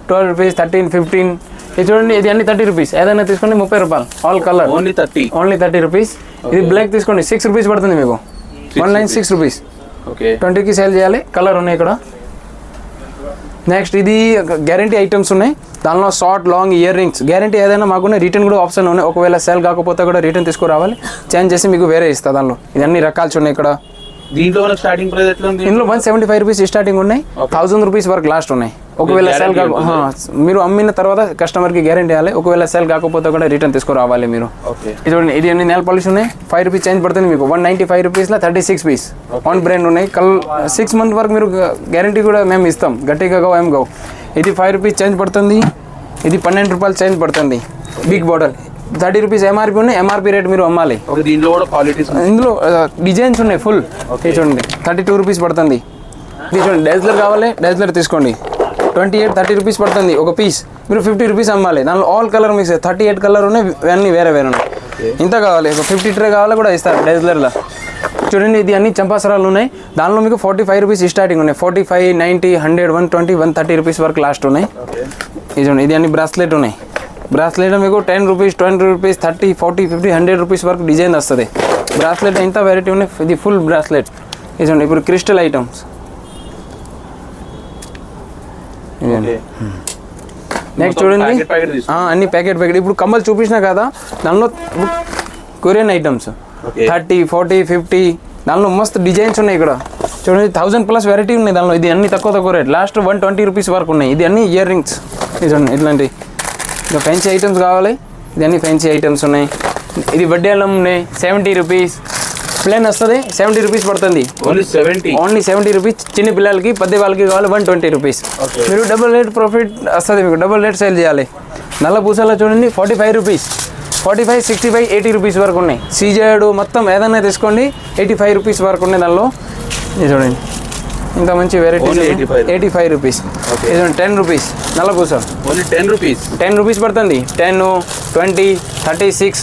12 రూపీస్, 13, 15. ఇది చూడండి, ఇది అన్ని 30 రూపీస్. ఏదైనా తీసుకోండి 30 రూపాయలు. All colour only 30 rupees. ఇది బ్లాక్ తీసుకోండి 6 రూపీస్ పడుతుంది మీకు. 1 లైన్ 6 రూపీస్. 20కి సేల్ చేయాలి. కలర్ ఉన్నాయి ఇక్కడ. నెక్స్ట్ ఇది గ్యారంటీ ఐటమ్స్ ఉన్నాయి. దానిలో short long ear rings guarantee ఏదైనా మాకు రిటర్న్ కూడా ఆప్షన్ ఉన్నాయి. ఒకవేళ సేల్ కాకపోతే కూడా రిటర్న్ తీసుకురావాలి, చేంజ్ చేసి మీకు వేరే ఇస్తా. దానిలో ఇది అన్ని రకాలు ఉన్నాయి ఇక్కడ. దీంట్లో స్టార్టింగ్ ప్రైస్ ఎట్లా ఉంది? ఇందులో 175 రూపీస్ స్టార్టింగ్ ఉన్నాయి. 1000 రూపీస్ వరకు లాస్ట్ ఉన్నాయి. ఒకవేళ సేల్ మీరు అమ్మిన తర్వాత కస్టమర్కి గ్యారంటీ ఇవ్వాలి. ఒకవేళ సేల్ కాకపోతే కూడా రిటర్న్ తీసుకురావాలి మీరు. చూడండి ఇది అన్ని నెయిల్ పాలిష్ ఉన్నాయి. 5 రూపీస్ చేంజ్ పడుతుంది మీకు. 195 రూపీస్లో 36 పీస్ ఆన్ బ్రాండ్ ఉన్నాయి. 6 మంత్ వరకు మీరు గ్యారంటీ కూడా మేము ఇస్తాం. గట్టిగా గో ఏం గో. ఇది 5 రూపీస్ చేంజ్ పడుతుంది. ఇది 12 రూపాయలు చేంజ్ పడుతుంది. బిగ్ బాటిల్ 30 రూపీస్ ఎంఆర్పీ ఉన్నాయి. ఎంఆర్పీ రేట్ మీరు అమ్మాలి. ఇందులో డిజైన్స్ ఉన్నాయి ఫుల్. చూడండి 32 రూపీస్ పడుతుంది. ఇది చూడండి డైజ్లర్ కావాలి, డైజ్లర్ తీసుకోండి. 28, 30 రూపీస్ పడుతుంది ఒక పీస్. మీరు 50 రూపీస్ అమ్మాలి. దానిలో ఆల్ కలర్ మిక్స్ 38 కలర్ ఉన్నాయి. అన్నీ వేరే ఉన్నాయి. ఇంత కావాలి ఒక 50 ట్రే కావాలి కూడా ఇస్తారు డైజ్లర్లో. చూడండి ఇది అన్ని చంపాసరాలు ఉన్నాయి. దానిలో మీకు 45 రూపీస్ స్టార్టింగ్ ఉన్నాయి. 45, 90, 100, 120, 130 రూపీస్ వరకు లాస్ట్ ఉన్నాయి. ఇది చూడండి ఇది అన్ని బ్రాస్లెట్ ఉన్నాయి. బ్రాస్లెట్ మీకు 10 రూపీస్, 20 రూపీస్, 30, 40, 50, 100 రూపీస్ వరకు డిజైన్ వస్తుంది. బ్రాస్లెట్ ఎంత వెరైటీ ఉన్నాయి. ఇది ఫుల్ బ్రాస్లెట్. ఇది చూడండి ఇప్పుడు క్రిస్టల్ ఐటమ్స్. నెక్స్ట్ చూడండి అన్ని ప్యాకెట్. ఇప్పుడు కమ్మలు చూపించినా కదా, దానిలో కొరియన్ ఐటమ్స్ 30, 40, 50 దానిలో మస్తు డిజైన్స్ ఉన్నాయి. ఇక్కడ చూడండి 1000 ప్లస్ వెరైటీ ఉన్నాయి దానిలో. ఇది అన్ని తక్కువ రేట్. లాస్ట్ 120 రూపీస్ వరకు ఉన్నాయి. ఇది అన్ని ఇయర్ రింగ్స్. ఇది చూడండి ఇట్లాంటి ఇంకా ఫ్యాన్సీ ఐటమ్స్ కావాలి. ఇది అన్ని ఫ్యాన్సీ ఐటమ్స్ ఉన్నాయి. ఇది వడ్డేలం ఉన్నాయి 70 రూపీస్. ప్లేన్ వస్తుంది 70 రూపీస్ పడుతుంది. Only 70 rupees. చిన్న పిల్లలకి పెద్ద వాళ్ళకి కావాలి 120 రూపీస్. మీరు డబుల్ రేట్ ప్రాఫిట్ వస్తుంది మీకు. డబుల్ రేట్ సేల్ చేయాలి. నల్ల పూసలో చూడండి 45 రూపీస్, 45, 65, 80 రూపీస్ వరకు ఉన్నాయి. సీజెడ్ మొత్తం ఏదైనా తీసుకోండి 85 రూపీస్ వరకు ఉన్నాయి దానిలో. ఇది చూడండి ఇంత మంచి వెరైటీ 85 రూపీస్. ఇది 10 రూపీస్ నల్ల పూస. 10 రూపీస్ పడుతుంది. 10, 20, 36,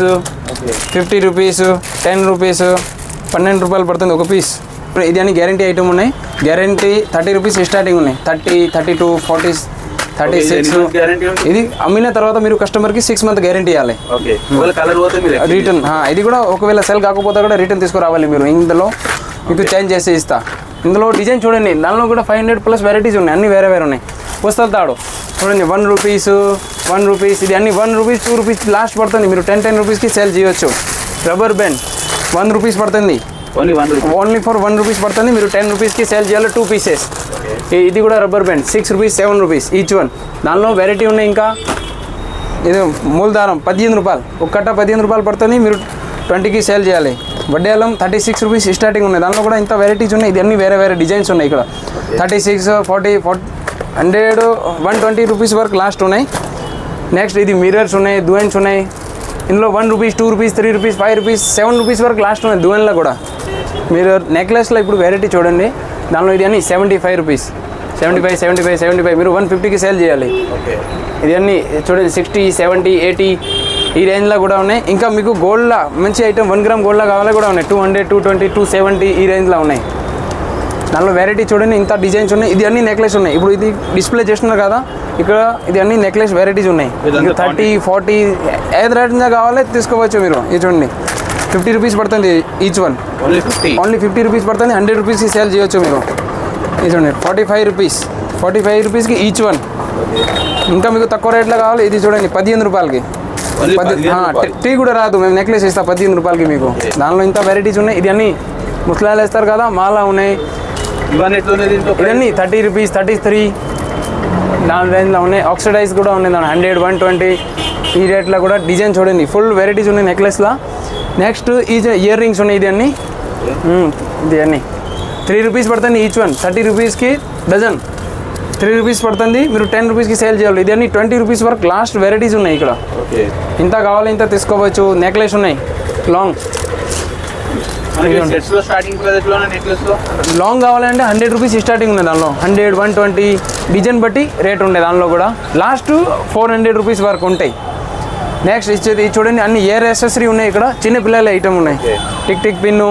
50 రూపీస్, 10 రూపీస్, 12 రూపాయలు పడుతుంది ఒక పీస్. ఇది అన్ని గ్యారంటీ ఐటమ్ ఉన్నాయి. గ్యారంటీ 30 రూపీస్ స్టార్టింగ్ ఉన్నాయి. 30, 32, 40, 36. ఇది అమ్మిన తర్వాత మీరు కస్టమర్కి 6 మంత్ గ్యారంటీ ఇవ్వాలి. రిటర్న్ ఇది కూడా ఒకవేళ సెల్ కాకపోతే కూడా రిటర్న్ తీసుకురావాలి మీరు. ఇందులో మీకు చేంజ్ చేసి ఇస్తా. ఇందులో డిజైన్ చూడండి, దానిలో కూడా 500+ వెరైటీస్ ఉన్నాయి, అన్ని వేరే వేరే ఉన్నాయి. పుస్తల తాడు చూడండి, 1 రూపీస్, 1 రూపీస్, ఇది అన్ని 1 రూపీస్, 2 రూపీస్ లాస్ట్ పడుతుంది. మీరు 10 రూపీస్కి సేల్ చేయొచ్చు. రబ్బర్ బ్యాండ్ 1 రూపీస్ పడుతుంది, ఓన్లీ ఫర్ 1 రూపీస్ పడుతుంది. మీరు 10 రూపీస్కి సేల్ చేయాలి 2 పీసెస్. ఇది కూడా rubber band 6 rupees, 7 rupees each one. దానిలో వెరైటీ ఉన్నాయి. ఇంకా ఇది మూలదారం 15 రూపాయలు, ఒక కట్ట 15 రూపాయలు పడుతుంది. మీరు 20కి సేల్ చేయాలి. వడ్డేలం 36 రూపీస్ స్టార్టింగ్ ఉన్నాయి. దానిలో కూడా ఇంత వెరైటీస్ ఉన్నాయి. ఇది అన్ని వేరే వేరే డిజైన్స్ ఉన్నాయి. ఇక్కడ 36, 40, 100, 120 రూపీస్ వరకు లాస్ట్ ఉన్నాయి. నెక్స్ట్ ఇది మిర్రర్స్ ఉన్నాయి, దువెన్స్ ఉన్నాయి. ఇందులో 1 rupees, 2 rupees, 3 rupees, 5 rupees, 7 rupees వరకు లాస్ట్ ఉన్నాయి. దువెన్లో కూడా మిర్రర్ నెక్లెస్లో ఇప్పుడు వెరైటీ చూడండి. దానిలో ఇది అన్ని 75 రూపీస్, 75. మీరు 150కి సేల్ చేయాలి. ఇది అన్ని చూడండి 60, 70, 80 ఈ రేంజ్లో కూడా ఉన్నాయి. ఇంకా మీకు గోల్డ్లో మంచి ఐటమ్ 1 గ్రామ్ గోల్డ్లో కావాలి కూడా ఉన్నాయి. 200, 220, 270 ఈ రేంజ్లో ఉన్నాయి. దానిలో వెరైటీ చూడండి, ఇంత డిజైన్స్ ఉన్నాయి. ఇది అన్ని నెక్లెస్ ఉన్నాయి. ఇప్పుడు ఇది డిస్ప్లే చేస్తున్నారు కదా, ఇక్కడ ఇది అన్ని నెక్లెస్ వెరైటీస్ ఉన్నాయి. 30, 40 ఏది రేంజ్లో కావాలి తీసుకోవచ్చు మీరు. ఇది చూడండి 50 రూపీస్ పడుతుంది ఈచ్ వన్, ఓన్లీ 50 రూపీస్ పడుతుంది. 100 రూపీస్కి సేల్ చేయొచ్చు మీరు. ఇది చూడండి 45 రూపీస్కి ఈచ్ వన్. ఇంకా మీకు తక్కువ రేట్లో కావాలి, ఇది చూడండి 15 రూపాయలకి. టీ కూడా రాదు, మేము నెక్లెస్ ఇస్తాం 15 రూపాయలకి మీకు. దానిలో ఇంత వెరైటీస్ ఉన్నాయి. ఇది అన్ని ముస్లాలు వేస్తారు కదా, మాలా ఉన్నాయి. ఇవన్నీ 30 రూపీస్, 33 దాని రేంజ్లో ఉన్నాయి. ఆక్సిడైజ్ కూడా ఉన్నాయి, దాని 100, 120 ఈ రేట్లో కూడా డిజైన్ చూడండి. ఫుల్ వెరైటీస్ ఉన్నాయి నెక్లెస్లో. నెక్స్ట్ ఈ ఇయర్ రింగ్స్ ఉన్నాయి. ఇది అన్ని 3 రూపీస్ పడుతుంది ఈచ్ వన్. 30 రూపీస్కి డజన్ 3 రూపీస్ పడుతుంది. మీరు 10 రూపీస్కి సేల్ చేయాలి. ఇది అన్ని 20 రూపీస్ వరకు లాస్ట్ వెరైటీస్ ఉన్నాయి. ఇక్కడ ఇంత కావాలి ఇంత తీసుకోవచ్చు. నెక్లెస్ ఉన్నాయి లాంగ్. లాంగ్ కావాలంటే 100 రూపీస్ స్టార్టింగ్ ఉన్నాయి. దానిలో 100, 120 డిజైన్ బట్టి రేట్ ఉండే. దానిలో కూడా లాస్ట్ 400 రూపీస్ వరకు ఉంటాయి. నెక్స్ట్ ఇచ్చేది చూడండి, అన్ని ఇయర్ యాక్సెసరీ ఉన్నాయి. ఇక్కడ చిన్న పిల్లల ఐటమ్ ఉన్నాయి. Tick pin,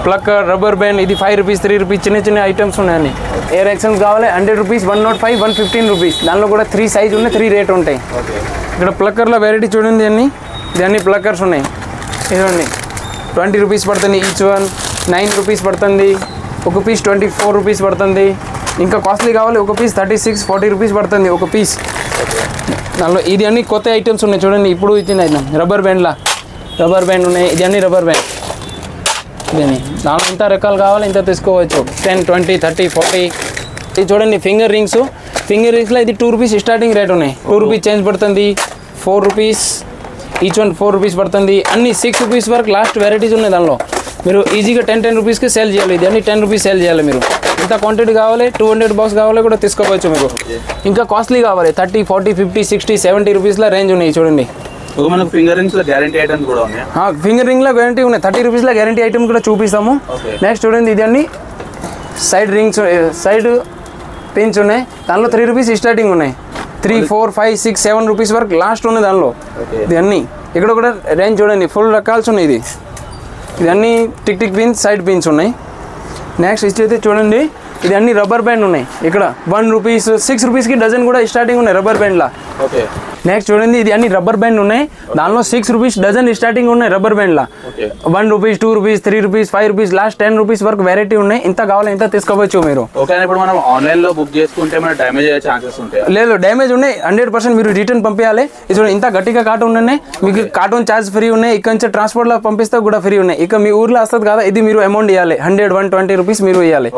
plucker, rubber band, ఇది 5 రూపీస్, 3 రూపీస్ చిన్న ఐటమ్స్ ఉన్నాయండి. ఇయర్ యాక్సెన్స్ కావాలి 100 రూపీస్, 105, 115 రూపీస్. దానిలో కూడా 3 సైజ్ ఉన్నాయి, 3 రేట్ ఉంటాయి. ఇక్కడ ప్లక్కర్లో వెరైటీ చూడండి, ఇది అన్ని ప్లక్కర్స్ ఉన్నాయి. ఇదండి 20 రూపీస్ పడుతుంది ఈచ్ వన్. 9 రూపీస్ పడుతుంది. ఒక పీస్ 24 రూపీస్ పడుతుంది. ఇంకా కాస్ట్లీ కావాలి, ఒక పీస్ 36, 40 రూపీస్ పడుతుంది ఒక పీస్. దానిలో ఇది అన్ని కొత్త ఐటమ్స్ ఉన్నాయి చూడండి. ఇప్పుడు ఇచ్చిన ఐటమ్ రబ్బర్ బ్యాండ్ ఉన్నాయి. ఇది అన్ని రబ్బర్ బ్యాండ్. ఇదని దానిలో ఇంత రకాలు కావాలి ఇంత తీసుకోవచ్చు. 10, 20, 30, 40. ఇది చూడండి ఫింగర్ రింగ్స్లో ఇది 2 రూపీస్ స్టార్టింగ్ రేట్ ఉన్నాయి. 2 రూపీస్ చేంజ్ పడుతుంది. 4 రూపీస్ ఈచ్ వన్ 4 రూపీస్ పడుతుంది. అన్ని 6 రూపీస్ వరకు లాస్ట్ వెరైటీస్ ఉన్నాయి. దానిలో మీరు ఈజీగా 10 రూపీస్కి సేల్ చేయాలి. ఇది అన్ని 10 రూపీస్ సేల్ చేయాలి. మీరు ఇంత క్వాంటిటీ కావాలి 200 బాక్స్ కావాలి కూడా తీసుకోవచ్చు మీకు. ఇంకా కాస్ట్లీ కావాలి 30, 40, 50, 60, 70 రూపీస్లో రేంజ్ ఉన్నాయి చూడండి. మనకు ఫింగర్ రింగ్స్లో గ్యారంటీ ఐటమ్స్ కూడా ఉన్నాయి. ఫింగర్ రింగ్లో గ్యారంటీ ఉన్నాయి. 30 రూపీస్లో గ్యారంటీ ఐటమ్ కూడా చూపిస్తాము. నెక్స్ట్ చూడండి, ఇది అన్ని సైడ్ రింగ్స్, సైడ్ పిన్స్ ఉన్నాయి. దానిలో 3 రూపీస్ స్టార్టింగ్ ఉన్నాయి. 3, 4, 5, 6, 7 రూపీస్ వరకు లాస్ట్ ఉన్నాయి దానిలో. ఇది అన్నీ ఇక్కడ కూడా రేంజ్ చూడండి, ఫుల్ రకాల్స్ ఉన్నాయి. ఇది అన్నీ టిక్ పిన్స్, సైడ్ పిన్స్ ఉన్నాయి. నెక్స్ట్ ఇచ్చైతే చూడండి, ఇది అన్ని రబ్బర్ బ్యాండ్ ఉన్నాయి. ఇక్కడ 1 రూపీస్, 6 రూపీస్కి డజన్ కూడా స్టార్టింగ్ ఉన్నాయి రబ్బర్ బ్యాండ్లా. నెక్స్ట్ చూడండి, ఇది అన్ని రబ్బర్ బ్యాండ్ ఉన్నాయి. దానిలో 6 రూపీస్ డజన్ స్టార్టింగ్ ఉన్నాయి రబ్బర్ బ్యాండ్లా. 1 rupees, 2 rupees, 3 rupees, 5 rupees last 10 rupees వరకు వెరైటీ ఉన్నాయి. ఇంత కావాలి ఇంత తీసుకోవచ్చు మీరు. ఇప్పుడు మనం ఆన్లైన్లో బుక్ చేసుకుంటే మన డ్యామేజ్ అయ్యే ఛాన్సెస్ ఉంటాయి? లేదు, డ్యామేజ్ ఉన్నాయి 100%. మీరు రిటర్న్ పంపించాలి. ఇది ఇంత గట్టిగా కార్టూన్ ఉన్నాయి. మీకు కార్టూన్ ఛార్జ్ ఫ్రీ ఉన్నాయి. ఇక్కడ నుంచి ట్రాన్స్పోర్ట్లో పంపిస్తే కూడా ఫ్రీ ఉన్నాయి. ఇక మీ ఊర్లో వస్తుంది కదా, ఇది మీరు అమౌంట్ ఇవ్వాలి. 100, 120 రూపీస్ మీరు ఇవ్వాలి.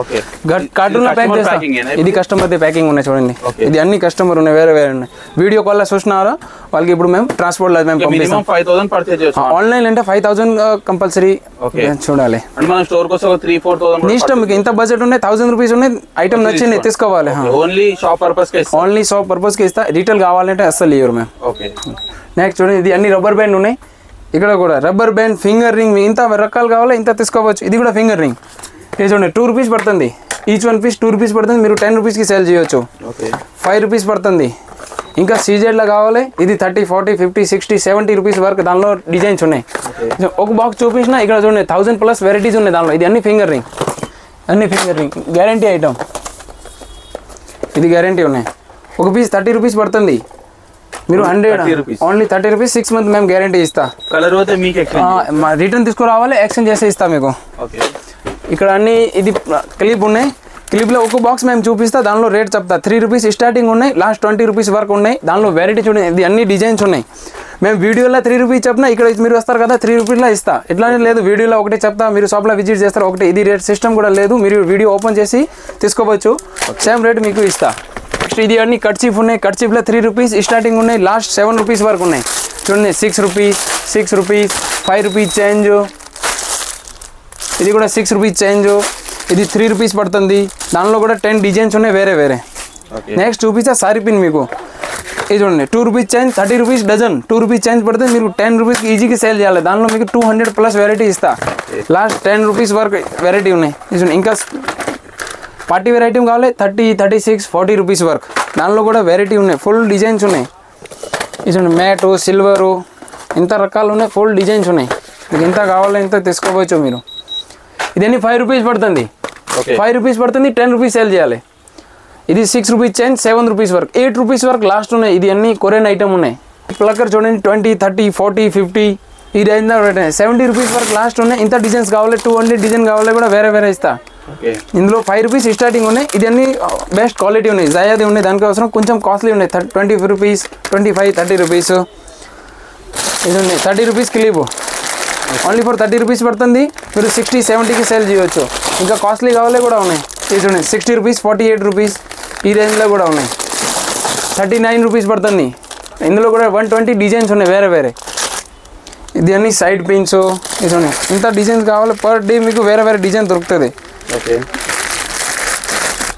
కార్టూన్ లో ప్యాక్ చేస్తాం. ఇది కస్టమర్ ప్యాకింగ్ ఉన్నాయి చూడండి. ఇది అన్ని కస్టమర్ ఉన్నాయి, వేరే వేరే ఉన్నాయి. వీడియో కాల్ లో చూసినారా వాళ్ళకి ఇప్పుడు మేము ట్రాన్స్పోర్ట్ లో మేము పంపిస్తాం. 5000 పర్చేజ్ చేస్తాం. ఆన్లైన్ అంటే 5000 కంపల్సరీ చూడాలి. మన స్టోర్ కోసం 3-4,000 మీ ఇష్టం. మీకు ఇంత బడ్జెట్ ఉన్నాయి, 1000 రూపీస్ ఉన్నాయి, ఐటమ్ నచ్చింది తీసుకోవాలి. ఓన్లీ షాప్ పర్పస్ కి ఓన్లీ షాప్ పర్పస్ కి ఇస్తా. రీటైల్ కావాలంటే అస్సలు ఇవ్వరు మేము. నెక్స్ట్ చూడండి, ఇది అన్ని రబ్బర్ బ్యాండ్ ఉన్నాయి. ఇక్కడ కూడా రబ్బర్ బ్యాండ్, ఫింగర్ రింగ్, ఇంత రకాలు కావాలి ఇంత తీసుకోవచ్చు. ఇది కూడా ఫింగర్ రింగ్. ఇది చూడండి 2 రూపీస్ పడుతుంది. ఈచ్ 1 పీస్ 2 రూపీస్ పడుతుంది. మీరు 10 రూపీస్కి సేల్ చేయొచ్చు. 5 రూపీస్ పడుతుంది. ఇంకా సీజెడ్లో కావాలి, ఇది 30, 40, 50, 60, 70 రూపీస్ వరకు దానిలో డిజైన్స్ ఉన్నాయి. ఒక బాక్స్ చూపించిన ఇక్కడ చూడండి 1000+ వెరైటీస్ ఉన్నాయి దానిలో. ఇది అన్ని ఫింగర్ రింగ్. అన్ని ఫింగర్ రింగ్ గ్యారంటీ ఐటమ్, ఇది గ్యారంటీ ఉన్నాయి. ఒక పీస్ 30 రూపీస్ పడుతుంది, మీరు 100 ఓన్లీ 30 రూపీస్ 6 మంత్ మేము గ్యారంటీ ఇస్తా. కలర్ పోతే మీకు రిటర్న్ తీసుకురావాలి, ఎక్స్చేంజ్ చేసి ఇస్తా మీకు. ఇక్కడ అన్ని ఇది క్లిప్ ఉన్నాయి, క్లిప్లో ఒక బాక్స్ మేము చూపిస్తా, దానిలో రేట్ చెప్తా. 3 రూపీస్ స్టార్టింగ్ ఉన్నాయి, లాస్ట్ 20 రూపీస్ వరకు ఉన్నాయి. దానిలో వెరైటీ చూడండి, ఇది అన్ని డిజైన్స్ ఉన్నాయి. మేము వీడియోలో 3 రూపీస్ చెప్పినా ఇక్కడ మీరు వస్తారు కదా 3 రూపీస్లో ఇస్తా. ఇట్లానే లేదు, వీడియోలో ఒకటే చెప్తా, మీరు షాప్లో విజిట్ చేస్తారు ఒకటి. ఇది రేట్ సిస్టమ్ కూడా లేదు, మీరు వీడియో ఓపెన్ చేసి తీసుకోవచ్చు, సేమ్ రేట్ మీకు ఇస్తా. నెక్స్ట్ ఇది అన్ని కట్చీఫ్ ఉన్నాయి, కట్చీఫ్లో 3 రూపీస్ స్టార్టింగ్ ఉన్నాయి, లాస్ట్ 7 రూపీస్ వరకు ఉన్నాయి. చూడండి 6 రూపీస్ 5 రూపీస్ చేంజ్, ఇది కూడా 6 రూపీస్ చేంజ్, ఇది 3 రూపీస్ పడుతుంది. దానిలో కూడా 10 డిజైన్స్ ఉన్నాయి వేరే వేరే. నెక్స్ట్ చూపిస్తా సారీ పిన్ మీకు. ఇది చూడండి 2 rupees change, 30 rupees dozen. 2 rupees change పడితే మీరు 10 రూపీస్కి ఈజీగా సేల్ చేయాలి. దానిలో మీకు 200+ వెరైటీ ఇస్తా. లాస్ట్ 10 రూపీస్ వరకు వెరైటీ ఉన్నాయి. ఇది ఇంకా పార్టీ వేర్ ఐటమ్ కావాలి 30, 36, 40 రూపీస్ వరకు. దానిలో కూడా వెరైటీ ఉన్నాయి, ఫుల్ డిజైన్స్ ఉన్నాయి. ఇది చూడండి మ్యాటు, సిల్వరు, ఇంత రకాలు ఉన్నాయి, ఫుల్ డిజైన్స్ ఉన్నాయి. మీకు ఎంత కావాలో ఇంత తీసుకోవచ్చు మీరు. ఇదన్నీ 5 రూపీస్ పడుతుంది, 5 రూపీస్ పడుతుంది, 10 రూపీస్ సేల్ చేయాలి. ఇది 6 రూపీస్ చేంజ్, 7 రూపీస్ వరకు, 8 రూపీస్ వరకు లాస్ట్ ఉన్నాయి. ఇది అన్ని కొరియన్ ఐటమ్ ఉన్నాయి. ప్లక్కర్ చూడండి 20, 30, 40, 50 ఈ రేంజ్లో 70 రూపీస్ వరకు లాస్ట్ ఉన్నాయి. ఇంత డిజైన్స్ కావాలి, 200 డిజైన్ కావాలి కూడా వేరే వేరే ఇస్తా. ఇందులో 5 రూపీస్ స్టార్టింగ్ ఉన్నాయి. ఇది అన్ని బెస్ట్ క్వాలిటీ ఉన్నాయి, జయాది ఉన్నాయి. దానికోసం కొంచెం కాస్ట్లీ ఉన్నాయి, 20 రూపీస్, 25, 30 రూపీస్. ఇది ఉన్నాయి 30 rupees clip, only for 30 rupees పడుతుంది. మీరు 60, 70కి సేల్ చేయవచ్చు. ఇంకా కాస్ట్లీ కావాలి కూడా ఉన్నాయి. ఇది చూడండి 60 రూపీస్, 48 రూపీస్ ఈ రేంజ్లో కూడా ఉన్నాయి. 39 రూపీస్ పడుతుంది. ఇందులో కూడా 120 డిజైన్స్ ఉన్నాయి వేరే వేరే. ఇది అన్ని సైడ్ పిన్స్, ఇది ఉన్నాయి. ఇంత డిజైన్స్ కావాలి, పర్ డే మీకు వేరే వేరే డిజైన్ దొరుకుతుంది.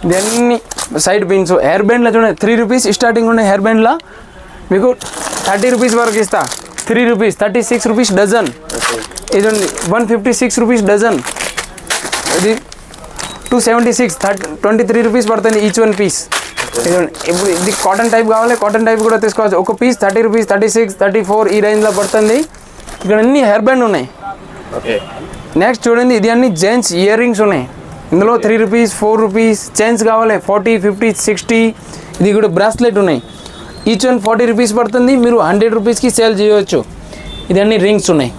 ఇది అన్ని సైడ్ పిన్స్. హెయిర్ బ్యాండ్లో చూడండి 3 రూపీస్ స్టార్టింగ్ ఉన్నాయి. హెయిర్ బ్యాండ్లో మీకు 30 రూపీస్ వరకు ఇస్తా. 3 రూపీస్, 36 రూపీస్ డజన్. ఇది 156 రూపీస్ డజన్. ఇది 276, 23 రూపీస్ పడుతుంది ఈచ్ 1 పీస్. ఇప్పుడు ఇది కాటన్ టైప్ కావాలి, కాటన్ టైప్ కూడా తీసుకోవచ్చు. ఒక పీస్ 30 రూపీస్, 36, 34 ఈ రేంజ్లో పడుతుంది. ఇక్కడ అన్ని హెయిర్ బ్యాండ్ ఉన్నాయి. నెక్స్ట్ చూడండి ఇది అన్ని జెంట్స్ ఇయర్ రింగ్స్ ఉన్నాయి. ఇందులో 3 రూపీస్, 4 రూపీస్ చైన్స్ కావాలి, 40, 50, 60. ఇది కూడా బ్రాస్లెట్ ఉన్నాయి. ఈచ్ 1 40 రూపీస్ పడుతుంది. మీరు 100 రూపీస్కి సేల్ చేయవచ్చు. ఇది అన్ని రింగ్స్ ఉన్నాయి.